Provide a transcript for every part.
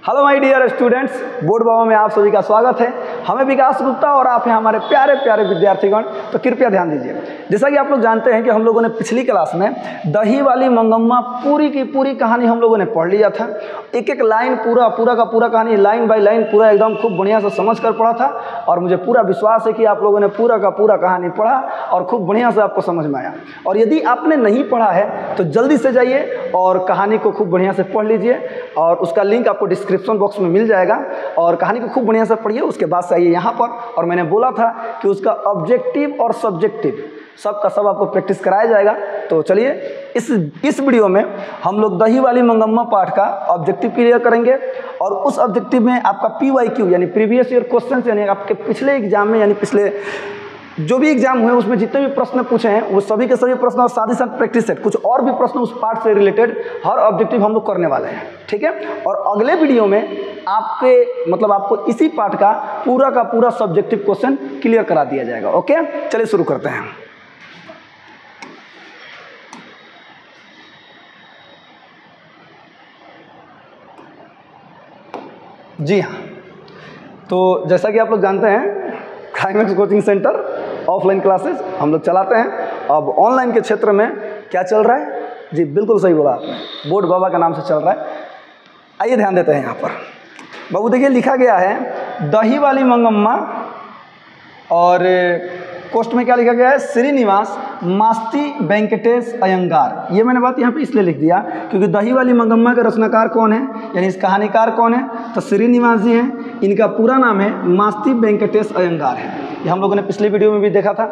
Hello my dear students, board बाबा में आप सभी का स्वागत है। हमें विकास गुप्ता और आप हैं हमारे प्यारे प्यारे विद्यार्थीगण। तो कृपया ध्यान दीजिए, जैसा कि आप लोग जानते हैं कि हम लोगों ने पिछली क्लास में दही वाली मंगम्मा पूरी की पूरी कहानी हम लोगों ने पढ़ लिया था। एक एक लाइन पूरा का पूरा कहानी लाइन बाय लाइन पूरा एकदम खूब बढ़िया से समझ कर पढ़ा था और मुझे पूरा विश्वास है कि आप लोगों ने पूरा का पूरा कहानी पढ़ा और खूब बढ़िया से आपको समझ में आया। और यदि आपने नहीं पढ़ा है तो जल्दी से जाइए और कहानी को खूब बढ़िया से पढ़ लीजिए और उसका लिंक आपको डिस्क्रिप्शन बॉक्स में मिल जाएगा। और कहानी को खूब बढ़िया से पढ़िए, उसके बाद से आइए यहाँ पर। और मैंने बोला था कि उसका ऑब्जेक्टिव और सब्जेक्टिव सब का सब आपको प्रैक्टिस कराया जाएगा। तो चलिए इस वीडियो में हम लोग दही वाली मंगम्मा पाठ का ऑब्जेक्टिव क्लियर करेंगे और उस ऑब्जेक्टिव में आपका PYQ यानी प्रीवियस ईयर क्वेश्चन यानी आपके पिछले एग्जाम में यानी पिछले जो भी एग्जाम हुए उसमें जितने भी प्रश्न पूछे हैं वो सभी के सभी प्रश्न और साथ ही साथ प्रैक्टिस सेट कुछ और भी प्रश्न उस पार्ट से रिलेटेड हर ऑब्जेक्टिव हम लोग करने वाले हैं, ठीक है। और अगले वीडियो में आपको इसी पार्ट का पूरा सब्जेक्टिव क्वेश्चन क्लियर करा दिया जाएगा। ओके, चलिए शुरू करते हैं। जी हाँ, तो जैसा कि आप लोग जानते हैं climax coaching centre offline classes हम लोग चलाते हैं। अब ऑनलाइन के क्षेत्र में क्या चल रहा है? जी बिल्कुल सही बोला आपने, बोर्ड बाबा का नाम से चल रहा है। आइए ध्यान देते हैं यहाँ पर। बाबू देखिए लिखा गया है दही वाली मंगम्मा और पोस्ट में क्या लिखा गया है? श्रीनिवास मास्ती वेंकटेश अयंगार। ये मैंने बात यहाँ पे इसलिए लिख दिया क्योंकि दही वाली मंगम्मा के रचनाकार कौन है यानी इस कहानीकार कौन है? तो श्रीनिवास जी हैं। इनका पूरा नाम है मास्ती वेंकटेश अयंगार है। ये हम लोगों ने पिछले वीडियो में भी देखा था।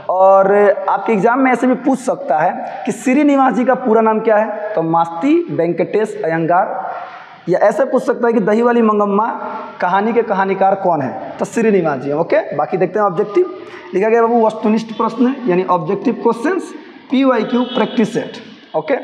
और आपके एग्जाम में ऐसे भी पूछ सकता है कि श्रीनिवास जी का पूरा नाम क्या है? तो मास्ती वेंकटेश अयंगार। या ऐसे पूछ सकता है कि दही वाली मंगम्मा कहानी के कहानीकार कौन है? तो श्रीनिवास जी। ओके, बाकी देखते हैं ऑब्जेक्टिव लिखा गया बाबू वस्तुनिष्ठ प्रश्न यानी objective questions PYQ practice set. Okay,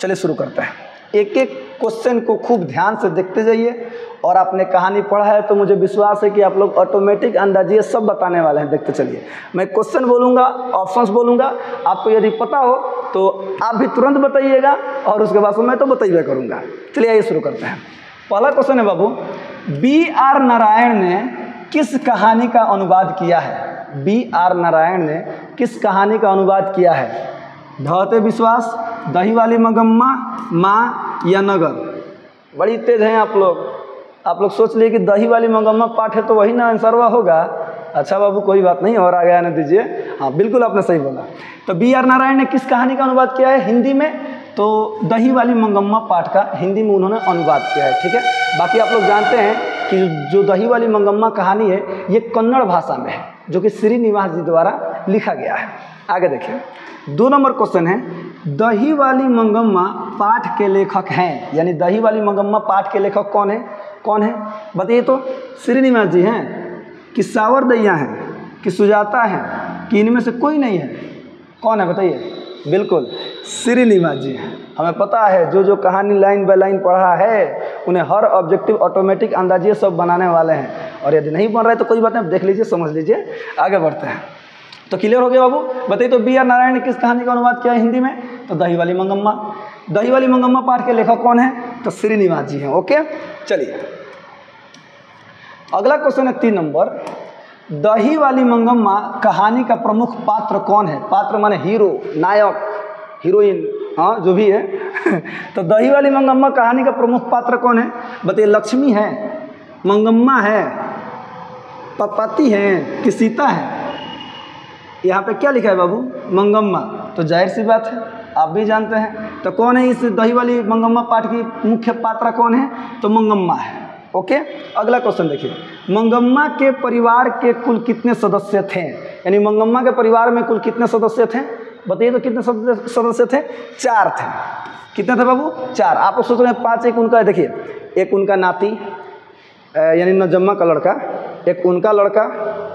चलिए शुरू करते हैं। एक एक क्वेश्चन को खूब ध्यान से देखते जाइए और आपने कहानी पढ़ा है तो मुझे विश्वास है कि आप लोग ऑटोमेटिक अंदाजिए सब बताने वाले हैं। देखते चलिए, मैं क्वेश्चन बोलूँगा, ऑप्शंस बोलूँगा, आपको यदि पता हो तो आप भी तुरंत बताइएगा और उसके बाद मैं तो बताइए करूँगा। चलिए आइए शुरू करते हैं। पहला क्वेश्चन है बाबू, BR नारायण ने किस कहानी का अनुवाद किया है? BR नारायण ने किस कहानी का अनुवाद किया है? ढहते विश्वास, दही वाली मंगम्मा, माँ या नगर? बड़ी तेज हैं आप लोग सोच लिए कि दही वाली मंगम्मा पाठ है तो वही ना आंसरवा होगा। अच्छा बाबू कोई बात नहीं, और आगे आने दीजिए। हाँ बिल्कुल आपने सही बोला। तो BR नारायण ने किस कहानी का अनुवाद किया है हिंदी में? तो दही वाली मंगम्मा पाठ का हिंदी में उन्होंने अनुवाद किया है, ठीक है। बाकी आप लोग जानते हैं कि जो दही वाली मंगम्मा कहानी है ये कन्नड़ भाषा में है जो कि श्रीनिवास जी द्वारा लिखा गया है। आगे देखिए, 2 नंबर क्वेश्चन है दही वाली मंगम्मा पाठ के लेखक हैं यानी दही वाली मंगम्मा पाठ के लेखक कौन है बताइए। तो श्रीनिवास जी हैं कि सावरदैया हैं कि सुजाता हैं कि इनमें से कोई नहीं है? कौन है बताइए? बिल्कुल श्रीनिवास जी हैं। हमें पता है जो कहानी लाइन बाय लाइन पढ़ा है उन्हें हर ऑब्जेक्टिव ऑटोमेटिक अंदाजिए सब बनाने वाले हैं। और यदि नहीं बन रहा है तो कोई बात नहीं, देख लीजिए, समझ लीजिए। आगे बढ़ते हैं। तो क्लियर हो गया बाबू? बताइए तो BR नारायण ने किस कहानी का अनुवाद किया है हिंदी में? तो दही वाली मंगम्मा। दही वाली मंगम्मा पाठ के लेखक कौन है? तो श्रीनिवास जी हैं। ओके, चलिए अगला क्वेश्चन है 3 नंबर, दही वाली मंगम्मा कहानी का प्रमुख पात्र कौन है? पात्र माने हीरो, नायक, हीरोइन, हाँ जो भी है। तो दही वाली मंगम्मा कहानी का प्रमुख पात्र कौन है? बताइए। लक्ष्मी है, मंगम्मा है, पति है कि सीता है? यहाँ पे क्या लिखा है बाबू? मंगम्मा। तो जाहिर सी बात है आप भी जानते हैं। तो कौन है इस दही वाली मंगम्मा पाठ की मुख्य पात्र कौन है? तो मंगम्मा है। ओके, अगला क्वेश्चन देखिए, मंगम्मा के परिवार के कुल कितने सदस्य थे? यानी मंगम्मा के परिवार में कुल कितने सदस्य थे? बताइए तो कितने सदस्य थे? 4 थे। कितने थे बाबू? 4। आप लोग सोच रहे हैं 5, एक उनका, देखिए एक उनका नाती यानी नजम्मा का लड़का, एक उनका लड़का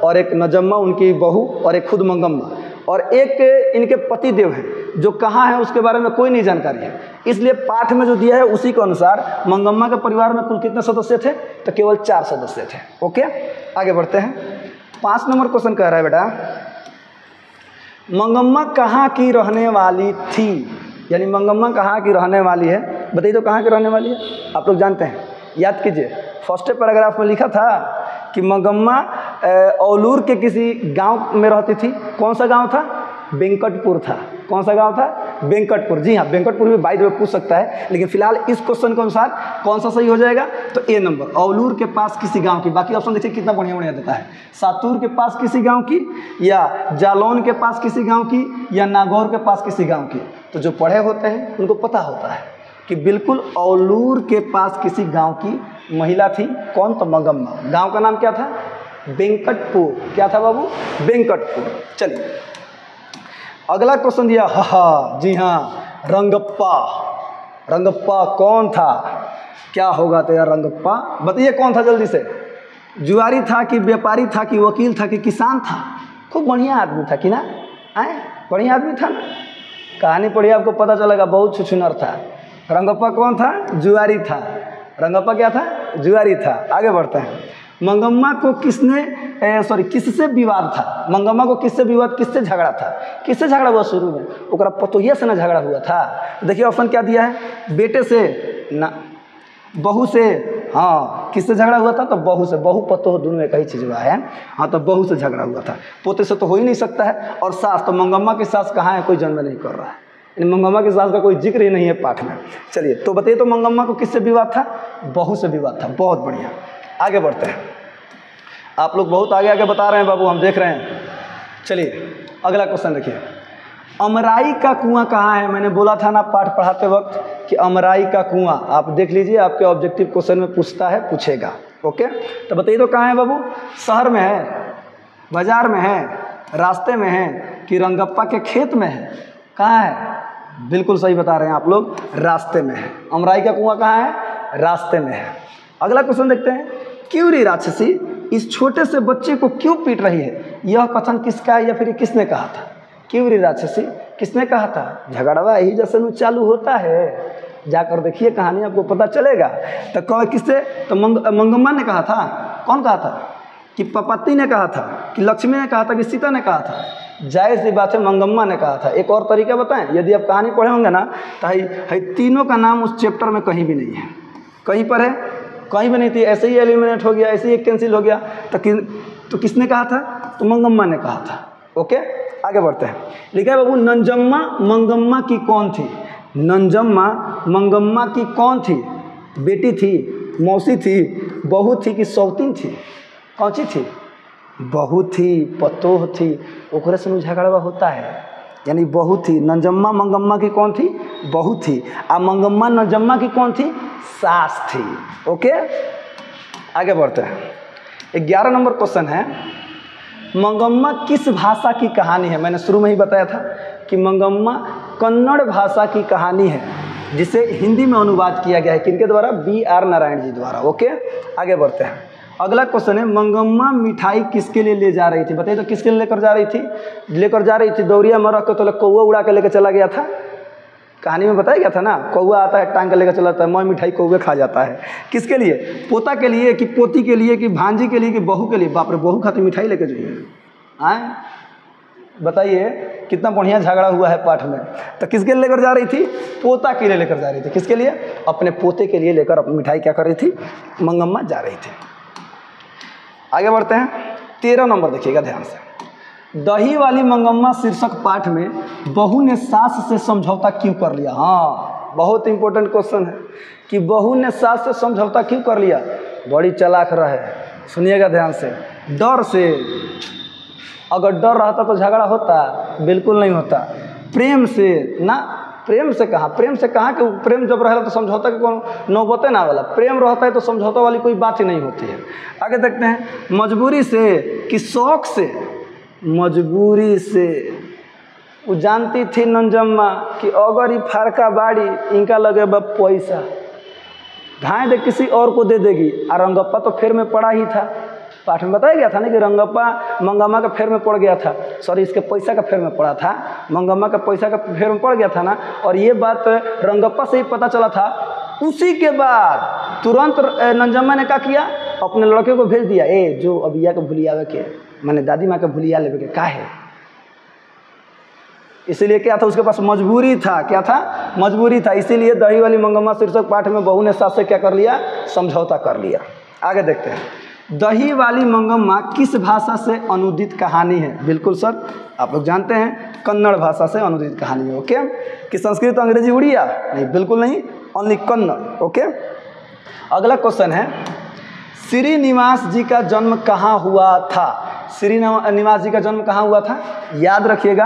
और एक नजम्मा उनकी बहू और एक खुद मंगम्मा और एक इनके पति देव हैं जो कहाँ है उसके बारे में कोई नहीं जानकारी है। इसलिए पाठ में जो दिया है उसी के अनुसार मंगम्मा के परिवार में कुल कितने सदस्य थे? तो केवल 4 सदस्य थे। ओके, आगे बढ़ते हैं। 5 नंबर क्वेश्चन कह रहा है बेटा, मंगम्मा कहाँ की रहने वाली थी? यानी मंगम्मा कहाँ की रहने वाली है? बताइए तो कहाँ की रहने वाली है? आप लोग जानते हैं याद कीजिए, फर्स्ट पैराग्राफ में लिखा था कि मंगम्मा औलूर के किसी गांव में रहती थी। कौन सा गांव था? वेंकटपुर था। कौन सा गांव था? वेंकटपुर। जी हाँ, वेंकटपुर भी बाय द वे पूछ सकता है, लेकिन फिलहाल इस क्वेश्चन के अनुसार कौन सा सही हो जाएगा? तो ए नंबर, औलूर के पास किसी गांव की। बाकी ऑप्शन देखिए कितना बढ़िया बढ़िया देता है। सातूर के पास किसी गांव की, या जालौन के पास किसी गांव की, या नागौर के पास किसी गांव की। तो जो पढ़े होते हैं उनको पता होता है कि बिल्कुल औलूर के पास किसी गांव की महिला थी। कौन? तो मंगम्मा। गांव का नाम क्या था? वेंकटपुर। क्या था बाबू? वेंकटपुर। चलिए अगला क्वेश्चन दिया। हा, जी हाँ, रंगप्पा। रंगप्पा कौन था? क्या होगा तेरा रंगप्पा? बताइए कौन था जल्दी से। जुआरी था कि व्यापारी था कि वकील था कि किसान था? खूब बढ़िया आदमी था कि ना? आए, बढ़िया आदमी था ना। कहानी पढ़िए आपको पता चलेगा, बहुत छुछुनर था। रंगप्पा कौन था? जुआरी था। रंगप्पा क्या था? जुआरी था। आगे बढ़ते हैं। मंगम्मा को किससे विवाद था? मंगम्मा को किससे विवाद, किससे झगड़ा था? किससे झगड़ा हुआ शुरू में? ओकरा पतोहिया से ना झगड़ा हुआ था। देखिए ऑप्शन क्या दिया है? बेटे से ना, बहू से। हाँ, किससे झगड़ा हुआ था? तो बहू से। बहू पतोह दोनों एक ही चीज़ हुआ है। हाँ, तो बहू से झगड़ा हुआ था। पोते से तो हो ही नहीं सकता है। और सास, तो मंगम्मा की सास कहाँ है? कोई जन्म नहीं कर रहा है। मंगम्मा की सास का कोई जिक्र ही नहीं है पाठ में। चलिए तो बताइए, तो मंगम्मा को किससे विवाद था? बहू से विवाद था। बहुत बढ़िया। आगे बढ़ते हैं। आप लोग बहुत आगे आगे बता रहे हैं बाबू, हम देख रहे हैं। चलिए अगला क्वेश्चन देखिए। अमराई का कुआं कहाँ है? मैंने बोला था ना पाठ पढ़ाते वक्त कि अमराई का कुआं, आप देख लीजिए, आपके ऑब्जेक्टिव क्वेश्चन में पूछता है, पूछेगा। ओके, तो बताइए तो कहाँ है बाबू? शहर में है, बाजार में है, रास्ते में है, कि रंगप्पा के खेत में है? कहाँ है? बिल्कुल सही बता रहे हैं आप लोग, रास्ते में है। अमराई का कुआं कहाँ है? रास्ते में है। अगला क्वेश्चन देखते हैं। क्यूरी राक्षसी इस छोटे से बच्चे को क्यों पीट रही है? यह कथन किसका है या फिर किसने कहा था? क्यूरी राक्षसी किसने कहा था? झगड़वा ही जैसे में चालू होता है, जाकर देखिए कहानी, आपको पता चलेगा। तो कौन, किससे? तो मंगम्मा ने कहा था। कौन कहा था? कि पपत्ती ने कहा था, कि लक्ष्मी ने कहा था, कि सीता ने कहा था? जायज़ सी बात है, मंगम्मा ने कहा था। एक और तरीका बताएं, यदि आप कहानी पढ़े होंगे ना, तो तीनों का नाम उस चैप्टर में कहीं भी नहीं है। कहीं पर है? कहीं भी नहीं थी। ऐसे ही एलिमिनेट हो गया, ऐसे ही कैंसिल हो गया। तो किसने कहा था? तो मंगम्मा ने कहा था। ओके, आगे बढ़ते हैं। लिखा है बाबू, नंजम्मा मंगम्मा की कौन थी? नंजम्मा मंगम्मा की कौन थी? बेटी थी, मौसी थी, बहू थी कि सौतीन थी? कौन सी थी? बहू थी, पतोह थी। ओकरे से झगड़ा होता है, यानी बहू थी। नंजम्मा मंगम्मा की कौन थी? बहू थी। और मंगम्मा नंजम्मा की कौन थी? सास थी। ओके, आगे बढ़ते हैं। 11 नंबर क्वेश्चन है। मंगम्मा किस भाषा की कहानी है? मैंने शुरू में ही बताया था कि मंगम्मा कन्नड़ भाषा की कहानी है, जिसे हिंदी में अनुवाद किया गया है। किनके द्वारा? B.R. नारायण जी द्वारा। ओके, आगे बढ़ते हैं। अगला क्वेश्चन है, मंगम्मा मिठाई किसके लिए ले जा रही थी? बताइए तो किसके लिए लेकर जा रही थी? लेकर जा रही थी दौरिया में रख के, तो कौआ उड़ा के लेकर चला गया था। कहानी में बताया गया था ना, कौआ आता है टांग के लेकर चला जाता है, मैं मिठाई कौवे खा जाता है। किसके लिए? पोता के लिए कि पोती के लिए कि भांजी के लिए कि बहू के लिए? बाप रे, बहू खाती मिठाई लेकर जाइए। आए बताइए, कितना बढ़िया झगड़ा हुआ है पाठ में। तो किसके लिए लेकर जा रही थी? पोता के लिए लेकर जा रही थी। किसके लिए? अपने पोते के लिए लेकर अपनी मिठाई क्या कर रही थी? मंगम्मा जा रही थी। आगे बढ़ते हैं। 13 नंबर देखिएगा ध्यान से। दही वाली मंगम्मा शीर्षक पाठ में बहू ने सास से समझौता क्यों कर लिया? हाँ, बहुत इंपॉर्टेंट क्वेश्चन है कि बहू ने सास से समझौता क्यों कर लिया? बड़ी चालाक रहे, सुनिएगा ध्यान से। डर से। अगर डर रहता तो झगड़ा होता? बिल्कुल नहीं होता। प्रेम से ना, प्रेम से कहाँ? प्रेम से कहाँ कि प्रेम जब रहेगा तो समझौता के कौन नौबते ना वाला। प्रेम रहता है तो समझौता वाली कोई बात ही नहीं होती है। आगे देखते हैं। मजबूरी से कि शौक से? मजबूरी से। वो जानती थी नंजम्मा कि अगर ये फारका बाड़ी इनका लगे पैसा, ढाई दे किसी और को दे देगी। और रंगप्पा तो फेर में पड़ा ही था। पाठ में बताया गया था ना कि रंगप्पा मंगम्मा का फेर में पड़ गया था। सॉरी, इसके पैसा का फेर में पड़ा था, मंगम्मा का पैसा का फेर में पड़ गया था ना। और ये बात रंगप्पा से ही पता चला था। उसी के बाद तुरंत नंजम्मा ने क्या किया? अपने लड़के को भेज दिया, ए जो अबिया के भूलियावे के, मैंने दादी माँ के भूलिया लेवे के का है। इसीलिए क्या था, उसके पास मजबूरी था। क्या था? मजबूरी था। इसीलिए दही वाली मंगम्मा शीर्षक पाठ में बहू ने सास से क्या कर लिया? समझौता कर लिया। आगे देखते हैं, दही वाली मंगम्मा किस भाषा से अनुदित कहानी है? बिल्कुल सर, आप लोग जानते हैं कन्नड़ भाषा से अनुदित कहानी है। ओके, कि संस्कृत, अंग्रेजी, उड़िया? नहीं, बिल्कुल नहीं, ओनली कन्नड़। ओके, अगला क्वेश्चन है, श्रीनिवास जी का जन्म कहाँ हुआ था? श्रीनिवास जी का जन्म कहाँ हुआ था? याद रखिएगा,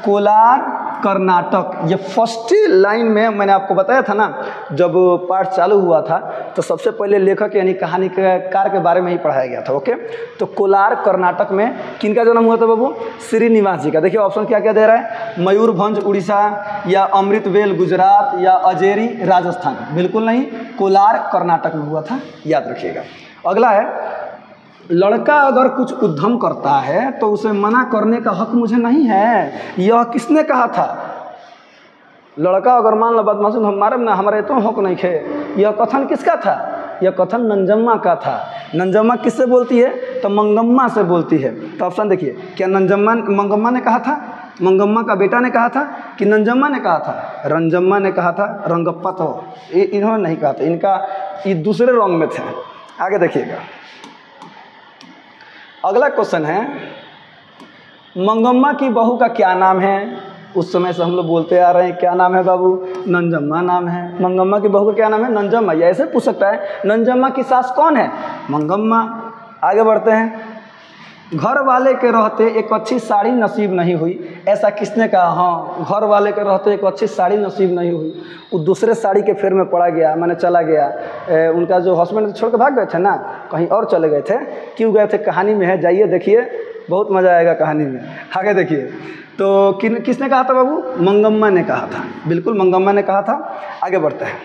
कोलार, कर्नाटक। ये फर्स्ट लाइन में मैंने आपको बताया था ना, जब पाठ चालू हुआ था तो सबसे पहले लेखक यानी कहानीकार के बारे में ही पढ़ाया गया था। ओके, तो कोलार, कर्नाटक में किनका जन्म हुआ था बाबू? श्रीनिवास जी का। देखिए ऑप्शन क्या क्या दे रहा है, मयूरभंज उड़ीसा, या अमृतवेल गुजरात, या अजेरी राजस्थान? बिल्कुल नहीं, कोलार कर्नाटक में हुआ था, याद रखिएगा। अगला है, लड़का अगर कुछ उद्यम करता है तो उसे मना करने का हक मुझे नहीं है, यह किसने कहा था? लड़का अगर मान लो बदमाशी हमारे ना, हमारे तो हक नहीं खे, यह कथन किसका था? यह कथन नंजम्मा का था। नंजम्मा किससे बोलती है? तो मंगम्मा से बोलती है। तो ऑप्शन देखिए, क्या मंगम्मा ने कहा था, मंगम्मा का बेटा ने कहा था, कि नंजम्मा ने कहा था? रंजम्मा ने कहा था। रंगप्पा तो इन्होंने नहीं कहा था, इनका ये दूसरे रंग में थे। आगे देखिएगा, अगला क्वेश्चन है, मंगम्मा की बहू का क्या नाम है? उस समय से हम लोग बोलते आ रहे हैं, क्या नाम है बाबू? नंजम्मा नाम है। मंगम्मा की बहू का क्या नाम है? नंजम्मा। ये ऐसे पूछ सकता है, नंजम्मा की सास कौन है? मंगम्मा। आगे बढ़ते हैं, घर वाले के रहते एक अच्छी साड़ी नसीब नहीं हुई, ऐसा किसने कहा? हाँ, घर वाले के रहते एक अच्छी साड़ी नसीब नहीं हुई, वो दूसरे साड़ी के फेर में पड़ा गया, मैंने चला गया। उनका जो हस्बैंड छोड़ के भाग गए थे ना, कहीं और चले गए थे। क्यों गए थे? कहानी में है, जाइए देखिए, बहुत मज़ा आएगा कहानी में। आगे देखिए, तो किसने कहा था बाबू? मंगम्मा ने कहा था। बिल्कुल, मंगम्मा ने कहा था। आगे बढ़ते हैं,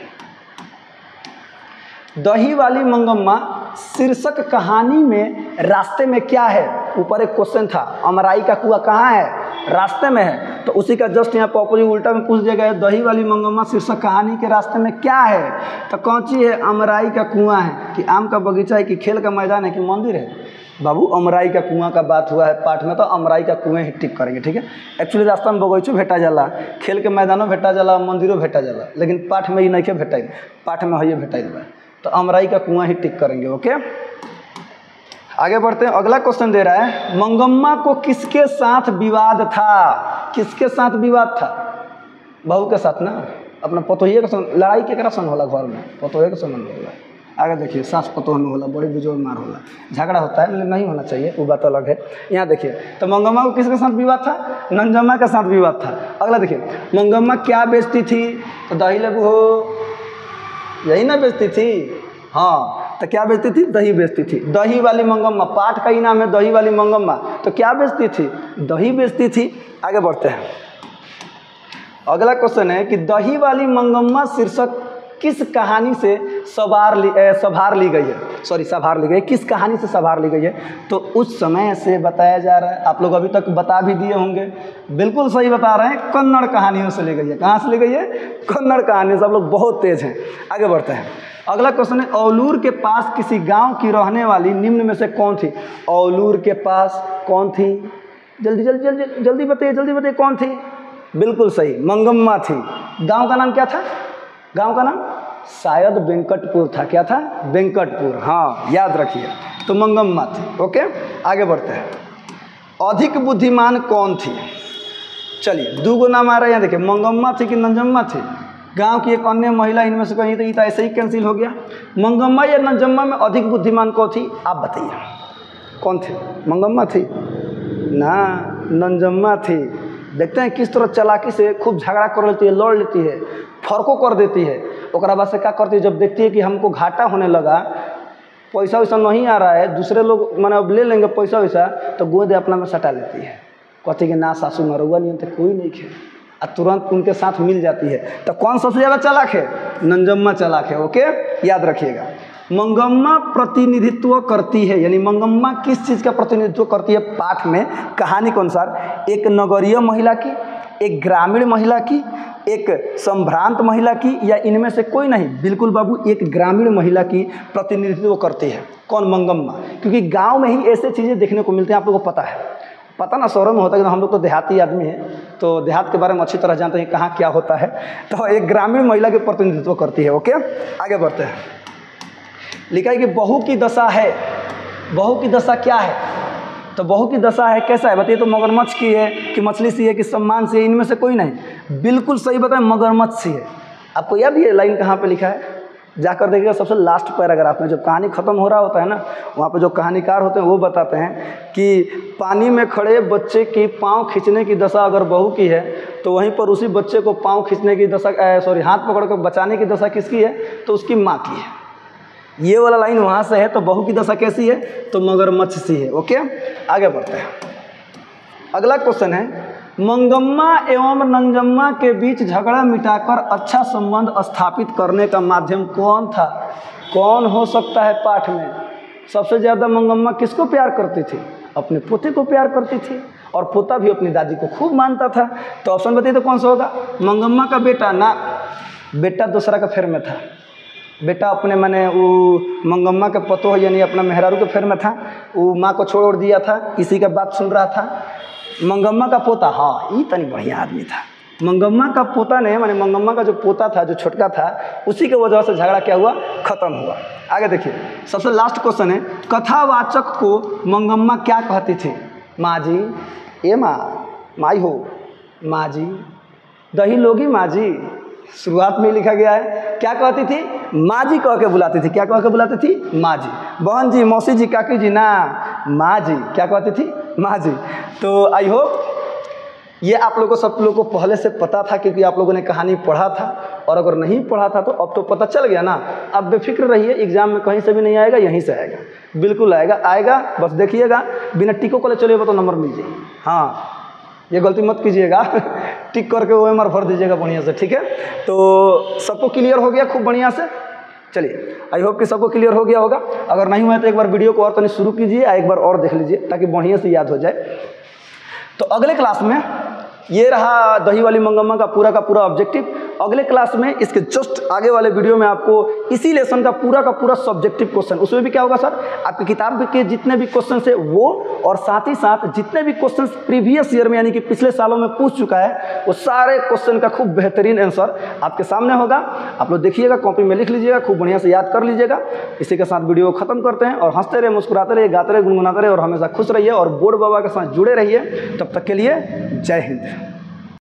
दही वाली मंगम्मा शीर्षक कहानी में रास्ते में क्या है? ऊपर एक क्वेश्चन था, अमराई का कुआं कहाँ है? रास्ते में है। तो उसी का जस्ट यहाँ पर ऑपोजिट उल्टा में पूछ दिया गया है, दही वाली मंगम्मा शीर्षक कहानी के रास्ते में क्या है? तो कौन सी है? अमराई का कुआं है, कि आम का बगीचा है, कि खेल का मैदान है, कि मंदिर है? बाबू अमराई का कुआं का बात हुआ है पाठ में, तो अमराई का कुएं ही टिक करेंगे। ठीक है, एक्चुअली रास्ता में बगीचो भेटा जाला, खेल के मैदानों भेटा जाला, मंदिरों भेटा जाला, लेकिन पाठ में ही नहीं के भेटाई, पाठ में है ये भेटाई, तो अमराई का कुआं ही टिक करेंगे। ओके, आगे बढ़ते हैं, अगला क्वेश्चन दे रहा है, मंगम्मा को किसके साथ विवाद था? किसके साथ विवाद था? बहू के साथ ना, अपना पतोहिए के संग लड़ाई केकरा संग होला? घर में पतोहिए के संग होला। आगे देखिए, सास पतोह में होला, बड़ी बिजोड़ मार होला, झगड़ा होता है, लेकिन नहीं होना चाहिए, वो बात अलग है। यहाँ देखिए, तो मंगम्मा को किसके साथ विवाद था? नंजम्मा के साथ विवाद था। अगला देखिए, मंगम्मा क्या बेचती थी? तो दही लेबू हो, यही ना बेचती थी? हाँ, तो क्या बेचती थी? दही बेचती थी। दही वाली मंगम्मा, पाठ का ही नाम है दही वाली मंगम्मा, तो क्या बेचती थी? दही बेचती थी। आगे बढ़ते हैं, अगला क्वेश्चन है कि दही वाली मंगम्मा शीर्षक किस कहानी से सवार ली गई है? सॉरी, सवार ली गई, किस कहानी से सवार ली गई है? तो उस समय से बताया जा रहा है, आप लोग अभी तक बता भी दिए होंगे, बिल्कुल सही बता रहे हैं, कन्नड़ कहानियों से ली गई है। कहाँ से ली गई है? कन्नड़ कहानी से। आप लोग बहुत तेज हैं। आगे बढ़ते हैं, अगला क्वेश्चन है, औलूर के पास किसी गांव की रहने वाली निम्न में से कौन थी? औलूर के पास कौन थी? जल्दी जल्दी जल्दी जल्दी बताइए, जल्दी बताइए, कौन थी? बिल्कुल सही, मंगम्मा थी। गांव का नाम क्या था? गांव का नाम शायद वेंकटपुर था। क्या था? वेंकटपुर। हाँ, याद रखिए, तो मंगम्मा थी। ओके, आगे बढ़ते हैं, अधिक बुद्धिमान कौन थी? चलिए, दो गो नाम आ रहे हैं, देखिए, मंगम्मा थी कि नंजम्मा थी? गांव की एक अन्य महिला इनमें से कहीं, तो ये तो ऐसे ही कैंसिल हो गया। मंगम्मा या नंजम्मा में अधिक बुद्धिमान कौन थी? आप बताइए, कौन थी? मंगम्मा थी ना, नंजम्मा थी। देखते हैं किस तरह चालाकी से खूब झगड़ा कर लेती है, लड़ लेती है, फर्को कर देती है। ओकरा बाद से क्या करती है, जब देखती है कि हमको घाटा होने लगा, पैसा वैसा नहीं आ रहा है, दूसरे लोग माने अब ले लेंगे पैसा वैसा, तो गोद अपना में सटा लेती है, कहती कि ना सासू मरुआ नहीं तो कोई नहीं खे, और तुरंत उनके साथ मिल जाती है। तो कौन सबसे ज़्यादा चालाक है? नंजम्मा चालाक है। ओके, याद रखिएगा। मंगम्मा प्रतिनिधित्व करती है, यानी मंगम्मा किस चीज़ का प्रतिनिधित्व करती है पाठ में कहानी के अनुसार? एक नगरीय महिला की, एक ग्रामीण महिला की, एक संभ्रांत महिला की, या इनमें से कोई नहीं? बिल्कुल बाबू, एक ग्रामीण महिला की प्रतिनिधित्व करती है। कौन? मंगम्मा। क्योंकि गांव में ही ऐसे चीज़ें देखने को मिलती हैं, आप लोगों को पता है, पता ना शहरों में होता है, कि हम लोग तो देहाती आदमी हैं, तो देहात के बारे में अच्छी तरह जानते हैं कहाँ क्या होता है। तो एक ग्रामीण महिला के प्रतिनिधित्व करती है। ओके, आगे बढ़ते हैं। लिखा है कि बहू की दशा है। बहू की दशा क्या है? तो बहू की दशा है कैसा है बताइए? तो मगरमच्छ की है कि मछली सी है कि सम्मान सी है? इनमें से कोई नहीं। बिल्कुल सही बताएं, मगरमच्छ सी है। आपको याद ये लाइन कहाँ पे लिखा है? जाकर देखिएगा सबसे लास्ट पैराग्राफ में, जब कहानी ख़त्म हो रहा होता है ना, वहाँ पे जो कहानीकार होते हैं वो बताते हैं कि पानी में खड़े बच्चे की पाँव खींचने की दशा अगर बहू की है, तो वहीं पर उसी बच्चे को पाँव खींचने की दशा हाथ पकड़ कर बचाने की दशा किसकी है? तो उसकी माँ की है। ये वाला लाइन वहाँ से है। तो बहू की दशा कैसी है? तो मगरमच्छ सी है। ओके, आगे बढ़ते हैं। अगला क्वेश्चन है, मंगम्मा एवं नंजम्मा के बीच झगड़ा मिटाकर अच्छा संबंध स्थापित करने का माध्यम कौन था? कौन हो सकता है पाठ में? सबसे ज़्यादा मंगम्मा किसको प्यार करती थी? अपने पोते को प्यार करती थी, और पोता भी अपनी दादी को खूब मानता था। तो ऑप्शन बताइए तो कौन सा होगा? मंगम्मा का बेटा ना, बेटा दूसरा का फेर में था। बेटा अपने मैंने वो मंगम्मा के पतो यानी अपना मेहरारू के फेर में था, वो माँ को छोड़ दिया था, इसी का बात सुन रहा था। मंगम्मा का पोता, हाँ ये तनी बढ़िया आदमी था। मंगम्मा का पोता ने माने मंगम्मा का जो पोता था, जो छोटका था, उसी के वजह से झगड़ा क्या हुआ? खत्म हुआ। आगे देखिए, सबसे लास्ट क्वेश्चन है, कथावाचक को मंगम्मा क्या कहती थी? माँ जी, ए माँ, माई हो, माँ जी, दही लोगी माँ जी। शुरुआत में लिखा गया है, क्या कहती थी? माँ जी कह के बुलाती थी। क्या कह के बुलाती थी? माँ जी। बहन जी, मौसी जी, काकी जी ना, माँ जी। क्या कहती थी? माँ जी। तो आई होप ये आप लोगों को, सब लोगों को पहले से पता था, क्योंकि आप लोगों ने कहानी पढ़ा था, और अगर नहीं पढ़ा था तो अब तो पता चल गया ना। अब बेफिक्र रहिए, एग्जाम में कहीं से भी नहीं आएगा, यहीं से आएगा, बिल्कुल आएगा। आएगा बस देखिएगा, बिना टिकों को ले चलिएगा तो नंबर मिल जाएगा। हाँ, ये गलती मत कीजिएगा टिक करके OMR भर दीजिएगा बढ़िया से, ठीक है? तो सबको क्लियर हो गया खूब बढ़िया से? चलिए, आई होप कि सबको क्लियर हो गया होगा। अगर नहीं हुआ तो एक बार वीडियो को और तो नहीं शुरू कीजिए, एक बार और देख लीजिए, ताकि बढ़िया से याद हो जाए। तो अगले क्लास में ये रहा दही वाली मंगम्मा का पूरा ऑब्जेक्टिव। अगले क्लास में इसके जस्ट आगे वाले वीडियो में आपको इसी लेसन का पूरा सब्जेक्टिव क्वेश्चन, उसमें भी क्या होगा सर, आपकी किताब के जितने भी क्वेश्चन है वो, और साथ ही साथ जितने भी क्वेश्चन प्रीवियस ईयर में यानी कि पिछले सालों में पूछ चुका है, वो सारे क्वेश्चन का खूब बेहतरीन आंसर आपके सामने होगा। आप लोग देखिएगा, कॉपी में लिख लीजिएगा, खूब बढ़िया से याद कर लीजिएगा। इसी के साथ वीडियो को खत्म करते हैं, और हंसते रहिए, मुस्कुराते रहिए, गाते रहिए, गुनगुनाते रहिए, और हमेशा खुश रहिए, और बोर्ड बाबा के साथ जुड़े रहिए। तब तक के लिए जय हिंद।